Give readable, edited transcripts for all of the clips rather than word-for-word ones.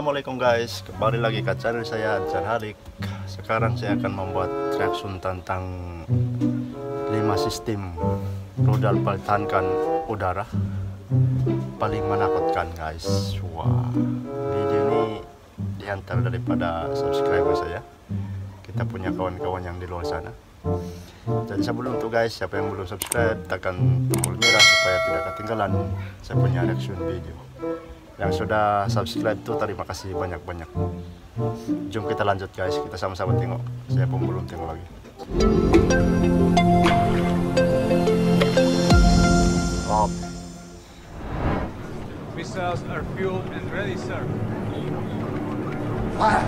Assalamualaikum guys, kembali lagi ke channel saya Jan Halik. Sekarang saya akan membuat reaction tentang 5 sistem rudal pertahanan udara paling menakutkan guys. Wah, video ini diantar daripada subscriber saya. Kita punya kawan-kawan yang di luar sana. Jadi sebelum itu guys, siapa yang belum subscribe, tekan tombol merah supaya tidak ketinggalan saya punya reaction video. Yang sudah subscribe tuh terima kasih banyak-banyak. Jom kita lanjut guys, kita sama-sama tengok. Saya pun belum tengok lagi. Off. Missiles are fueled and ready, sir. Fire.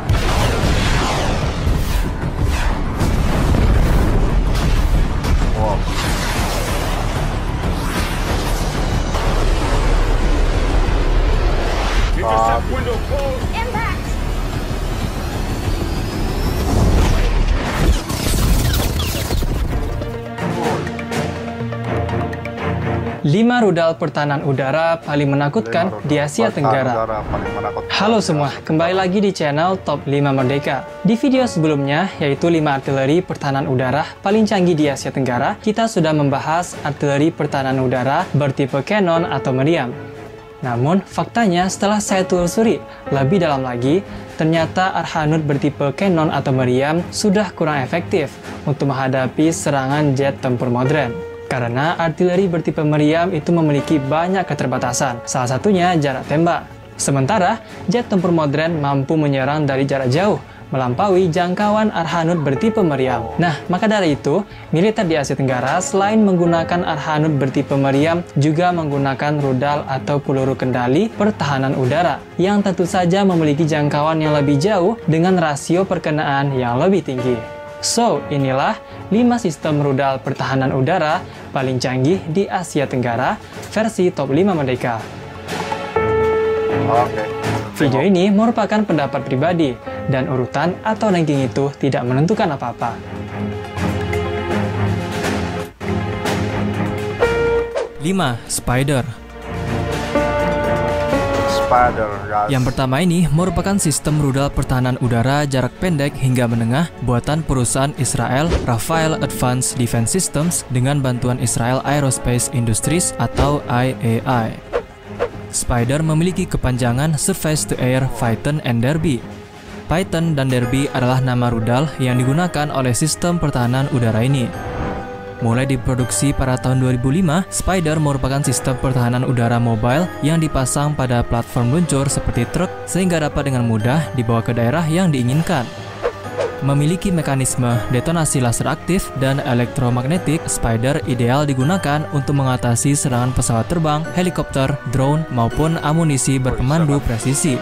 Wow. Intercept window closed. Impact! Lima rudal pertahanan udara paling menakutkan di Asia Tenggara. Halo semua, kembali lagi di channel Top 5 Merdeka. Di video sebelumnya, yaitu 5 artileri pertahanan udara paling canggih di Asia Tenggara, kita sudah membahas artileri pertahanan udara bertipe Cannon atau meriam. Namun, faktanya setelah saya telusuri lebih dalam lagi, ternyata Arhanud bertipe Cannon atau meriam sudah kurang efektif untuk menghadapi serangan jet tempur modern. Karena artileri bertipe meriam itu memiliki banyak keterbatasan, salah satunya jarak tembak. Sementara, jet tempur modern mampu menyerang dari jarak jauh, melampaui jangkauan Arhanud bertipe meriam. Nah, maka dari itu, militer di Asia Tenggara selain menggunakan Arhanud bertipe meriam, juga menggunakan rudal atau peluru kendali pertahanan udara, yang tentu saja memiliki jangkauan yang lebih jauh dengan rasio perkenaan yang lebih tinggi. So, inilah 5 sistem rudal pertahanan udara paling canggih di Asia Tenggara versi Top 5 Merdeka. Video ini merupakan pendapat pribadi, dan urutan atau ranking itu tidak menentukan apa-apa. 5. Spider. Yang pertama ini merupakan sistem rudal pertahanan udara jarak pendek hingga menengah buatan perusahaan Israel Rafael Advanced Defense Systems dengan bantuan Israel Aerospace Industries atau IAI. Spider memiliki kepanjangan Surface to Air Python and Derby. Python dan Derby adalah nama rudal yang digunakan oleh sistem pertahanan udara ini. Mulai diproduksi pada tahun 2005, Spider merupakan sistem pertahanan udara mobile yang dipasang pada platform luncur seperti truk sehingga dapat dengan mudah dibawa ke daerah yang diinginkan. Memiliki mekanisme detonasi laser aktif dan elektromagnetik, Spider ideal digunakan untuk mengatasi serangan pesawat terbang, helikopter, drone, maupun amunisi berpemandu presisi.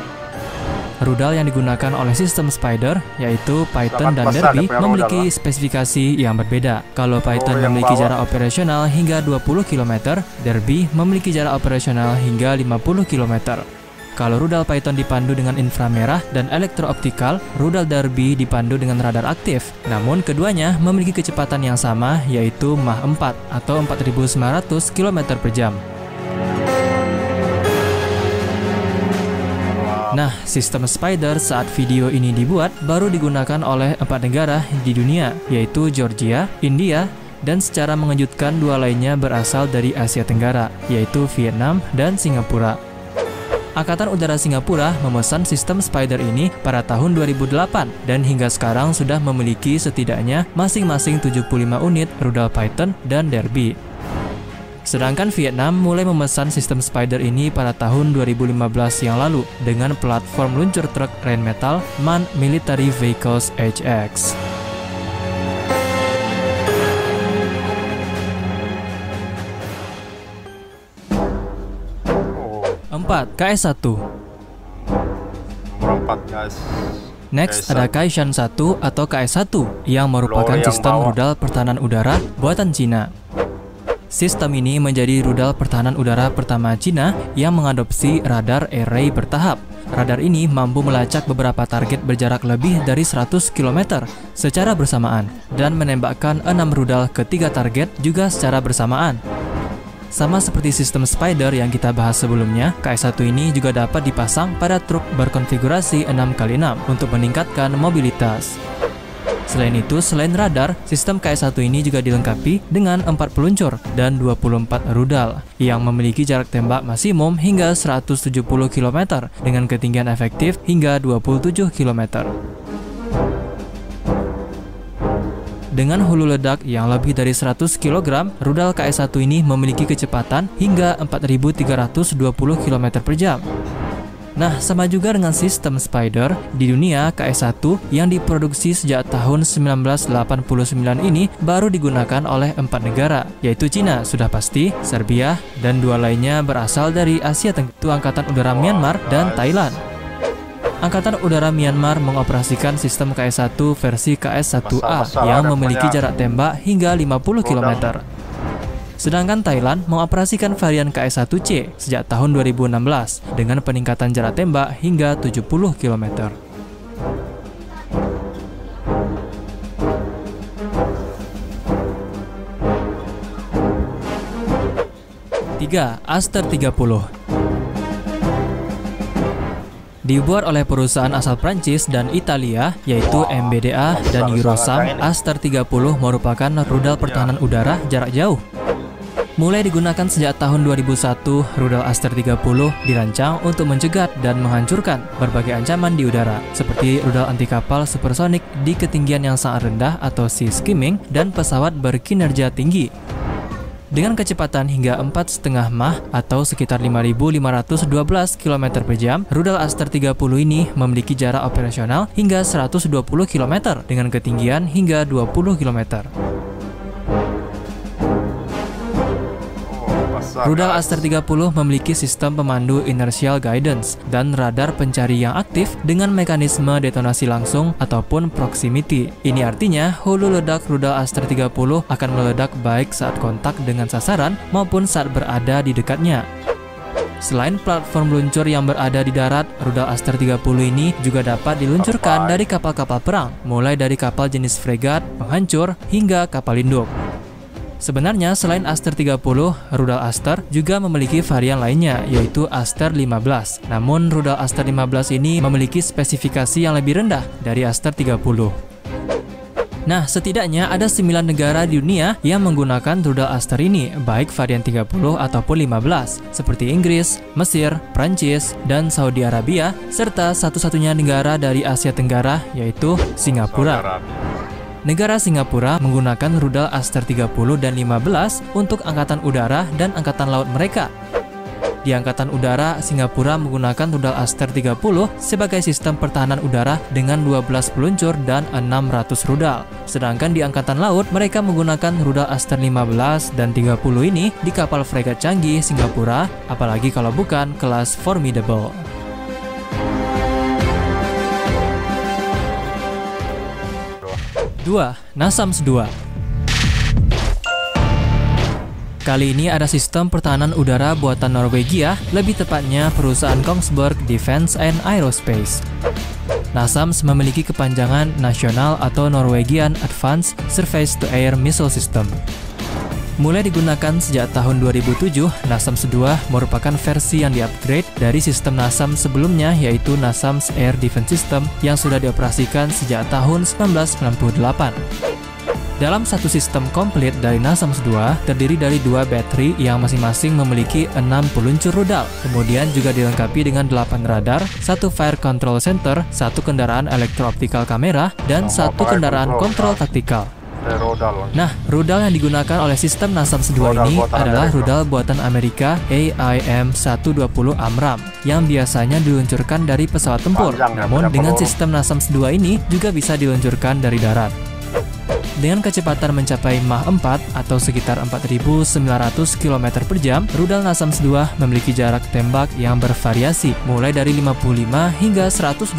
Rudal yang digunakan oleh sistem Spider, yaitu Python dan Derby, memiliki spesifikasi yang berbeda. Kalau Python memiliki jarak operasional hingga 20 km, Derby memiliki jarak operasional hingga 50 km. Kalau rudal Python dipandu dengan inframerah dan elektrooptikal, rudal Derby dipandu dengan radar aktif. Namun keduanya memiliki kecepatan yang sama, yaitu Mach 4 atau 4.900 km per jam. Nah, sistem Spider saat video ini dibuat baru digunakan oleh 4 negara di dunia, yaitu Georgia, India, dan secara mengejutkan 2 lainnya berasal dari Asia Tenggara, yaitu Vietnam dan Singapura. Angkatan Udara Singapura memesan sistem Spider ini pada tahun 2008 dan hingga sekarang sudah memiliki setidaknya masing-masing 75 unit rudal Python dan Derby. Sedangkan Vietnam mulai memesan sistem Spider ini pada tahun 2015 yang lalu dengan platform luncur truk Rheinmetall MAN Military Vehicles HX. 4. KS-1. Next ada Kaishan 1 atau KS-1 yang merupakan sistem rudal pertahanan udara buatan Cina. Sistem ini menjadi rudal pertahanan udara pertama Cina yang mengadopsi radar array bertahap. Radar ini mampu melacak beberapa target berjarak lebih dari 100 km secara bersamaan dan menembakkan 6 rudal ke 3 target juga secara bersamaan. Sama seperti sistem Spider yang kita bahas sebelumnya, KS1 ini juga dapat dipasang pada truk berkonfigurasi 6x6 untuk meningkatkan mobilitas. Selain itu, selain radar, sistem KS1 ini juga dilengkapi dengan 4 peluncur dan 24 rudal yang memiliki jarak tembak maksimum hingga 170 km dengan ketinggian efektif hingga 27 km. Dengan hulu ledak yang lebih dari 100 kg, rudal KS1 ini memiliki kecepatan hingga 4.320 km per jam. Nah, sama juga dengan sistem Spider, di dunia KS1 yang diproduksi sejak tahun 1989 ini baru digunakan oleh 4 negara, yaitu Cina sudah pasti, Serbia, dan 2 lainnya berasal dari Asia Tenggara, yaitu Angkatan Udara Myanmar dan Thailand. Angkatan Udara Myanmar mengoperasikan sistem KS1 versi KS1A yang memiliki jarak tembak hingga 50 km. Sedangkan Thailand mengoperasikan varian KS1C sejak tahun 2016 dengan peningkatan jarak tembak hingga 70 km. Tiga, Aster 30. Dibuat oleh perusahaan asal Prancis dan Italia, yaitu MBDA dan Eurosam, Aster 30 merupakan rudal pertahanan udara jarak jauh. Mulai digunakan sejak tahun 2001, rudal Aster 30 dirancang untuk mencegat dan menghancurkan berbagai ancaman di udara, seperti rudal anti kapal supersonik di ketinggian yang sangat rendah atau sea skimming dan pesawat berkinerja tinggi. Dengan kecepatan hingga 4,5 Mach atau sekitar 5.512 km per jam, rudal Aster 30 ini memiliki jarak operasional hingga 120 km dengan ketinggian hingga 20 km. Rudal Aster 30 memiliki sistem pemandu inertial guidance dan radar pencari yang aktif dengan mekanisme detonasi langsung ataupun proximity. Ini artinya hulu ledak rudal Aster 30 akan meledak baik saat kontak dengan sasaran maupun saat berada di dekatnya. Selain platform luncur yang berada di darat, rudal Aster 30 ini juga dapat diluncurkan dari kapal-kapal perang, mulai dari kapal jenis fregat, penghancur, hingga kapal induk. Sebenarnya selain Aster 30, rudal Aster juga memiliki varian lainnya, yaitu Aster 15. Namun rudal Aster 15 ini memiliki spesifikasi yang lebih rendah dari Aster 30. Nah, setidaknya ada 9 negara di dunia yang menggunakan rudal Aster ini, baik varian 30 ataupun 15, seperti Inggris, Mesir, Prancis, dan Saudi Arabia, serta satu-satunya negara dari Asia Tenggara, yaitu Singapura. Negara Singapura menggunakan rudal Aster 30 dan 15 untuk angkatan udara dan angkatan laut mereka. Di angkatan udara, Singapura menggunakan rudal Aster 30 sebagai sistem pertahanan udara dengan 12 peluncur dan 600 rudal. Sedangkan di angkatan laut, mereka menggunakan rudal Aster 15 dan 30 ini di kapal fregat canggih Singapura, apalagi kalau bukan kelas Formidable. 2. NASAMS 2. Kali ini ada sistem pertahanan udara buatan Norwegia, lebih tepatnya perusahaan Kongsberg Defence and Aerospace. NASAMS memiliki kepanjangan nasional atau Norwegian Advanced Surface-to-Air Missile System. Mulai digunakan sejak tahun 2007, NASAMS 2 merupakan versi yang di-upgrade dari sistem NASAMS sebelumnya, yaitu NASAMS Air Defense System yang sudah dioperasikan sejak tahun 1998. Dalam satu sistem komplit dari NASAMS 2 terdiri dari 2 bateri yang masing-masing memiliki 6 peluncur rudal, kemudian juga dilengkapi dengan 8 radar, 1 fire control center, 1 kendaraan elektro-optikal kamera, dan 1 kendaraan kontrol taktikal. Nah, rudal yang digunakan oleh sistem NASAMS 2 ini adalah rudal buatan Amerika AIM-120 AMRAAM yang biasanya diluncurkan dari pesawat tempur. Namun dengan sistem NASAMS 2 ini juga bisa diluncurkan dari darat. Dengan kecepatan mencapai Mach 4 atau sekitar 4.900 km per jam, rudal NASAMS 2 memiliki jarak tembak yang bervariasi mulai dari 55 hingga 180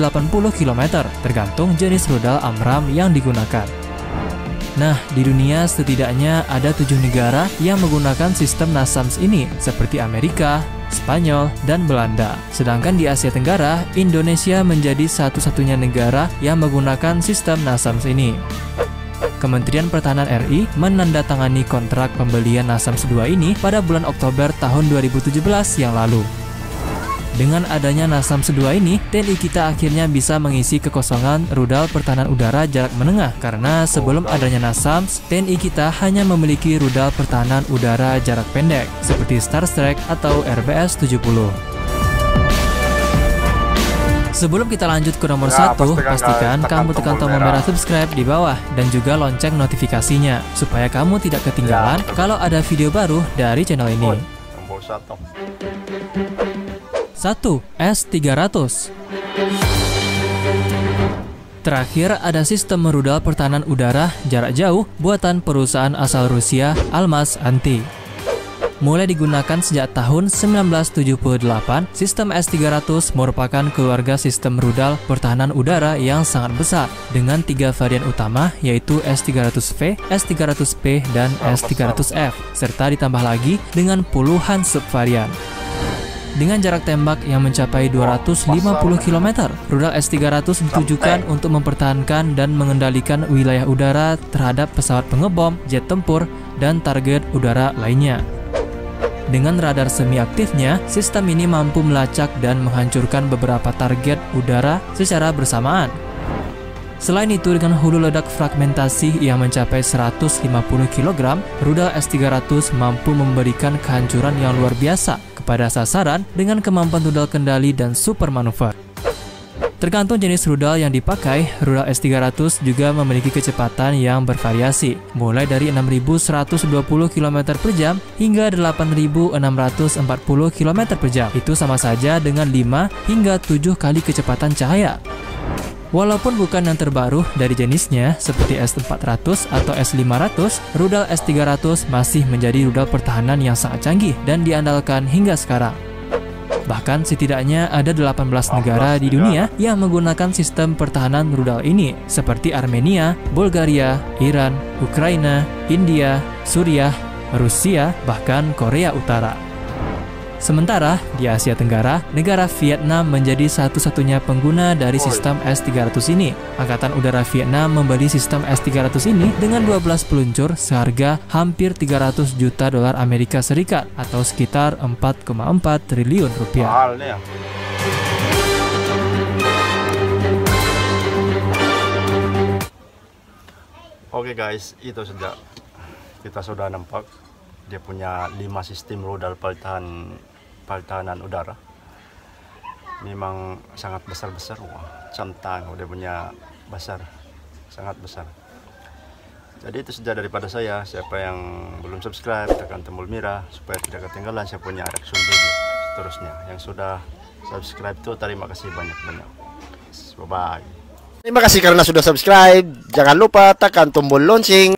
km tergantung jenis rudal AMRAAM yang digunakan. Nah, di dunia setidaknya ada 7 negara yang menggunakan sistem NASAMS ini, seperti Amerika, Spanyol, dan Belanda. Sedangkan di Asia Tenggara, Indonesia menjadi satu-satunya negara yang menggunakan sistem NASAMS ini. Kementerian Pertahanan RI menandatangani kontrak pembelian NASAMS 2 ini pada bulan Oktober tahun 2017 yang lalu. Dengan adanya NASAMS 2 ini, TNI kita akhirnya bisa mengisi kekosongan rudal pertahanan udara jarak menengah karena sebelum adanya NASAMS, TNI kita hanya memiliki rudal pertahanan udara jarak pendek seperti Starstreak atau RBS 70. Sebelum kita lanjut ke nomor 1, pastikan kamu tekan tombol merah subscribe di bawah dan juga lonceng notifikasinya supaya kamu tidak ketinggalan kalau ada video baru dari channel ini. Nomor 1. 1. S-300. Terakhir ada sistem rudal pertahanan udara jarak jauh buatan perusahaan asal Rusia Almaz Anti. Mulai digunakan sejak tahun 1978, sistem S-300 merupakan keluarga sistem rudal pertahanan udara yang sangat besar dengan 3 varian utama yaitu S-300V, S-300P, dan S-300F serta ditambah lagi dengan puluhan subvarian. Dengan jarak tembak yang mencapai 250 km, rudal S-300 ditujukan untuk mempertahankan dan mengendalikan wilayah udara terhadap pesawat pengebom, jet tempur, dan target udara lainnya. Dengan radar semi-aktifnya, sistem ini mampu melacak dan menghancurkan beberapa target udara secara bersamaan. Selain itu, dengan hulu ledak fragmentasi yang mencapai 150 kg, rudal S-300 mampu memberikan kehancuran yang luar biasa pada sasaran dengan kemampuan rudal kendali dan super manuver. Tergantung jenis rudal yang dipakai, rudal S-300 juga memiliki kecepatan yang bervariasi, mulai dari 6.120 km per jam hingga 8.640 km per jam. Itu sama saja dengan 5 hingga 7 kali kecepatan cahaya. Walaupun bukan yang terbaru dari jenisnya seperti S-400 atau S-500, rudal S-300 masih menjadi rudal pertahanan yang sangat canggih dan diandalkan hingga sekarang. Bahkan setidaknya ada 18 negara di dunia yang menggunakan sistem pertahanan rudal ini, seperti Armenia, Bulgaria, Iran, Ukraina, India, Suriah, Rusia, bahkan Korea Utara. Sementara di Asia Tenggara, negara Vietnam menjadi satu-satunya pengguna dari sistem S-300 ini. Angkatan Udara Vietnam membeli sistem S-300 ini dengan 12 peluncur seharga hampir 300 juta dolar Amerika Serikat atau sekitar 4,4 triliun rupiah. Mahal nih ya. Oke guys, itu sudah kita sudah nampak dia punya 5 sistem rudal pertahanan udara. Memang sangat besar-besar. Wah, centang udah punya besar, sangat besar. Jadi itu saja daripada saya. Siapa yang belum subscribe, tekan tombol merah supaya tidak ketinggalan saya punya reaction video seterusnya. Yang sudah subscribe tuh terima kasih banyak-banyak. Bye bye. Terima kasih karena sudah subscribe. Jangan lupa tekan tombol lonceng.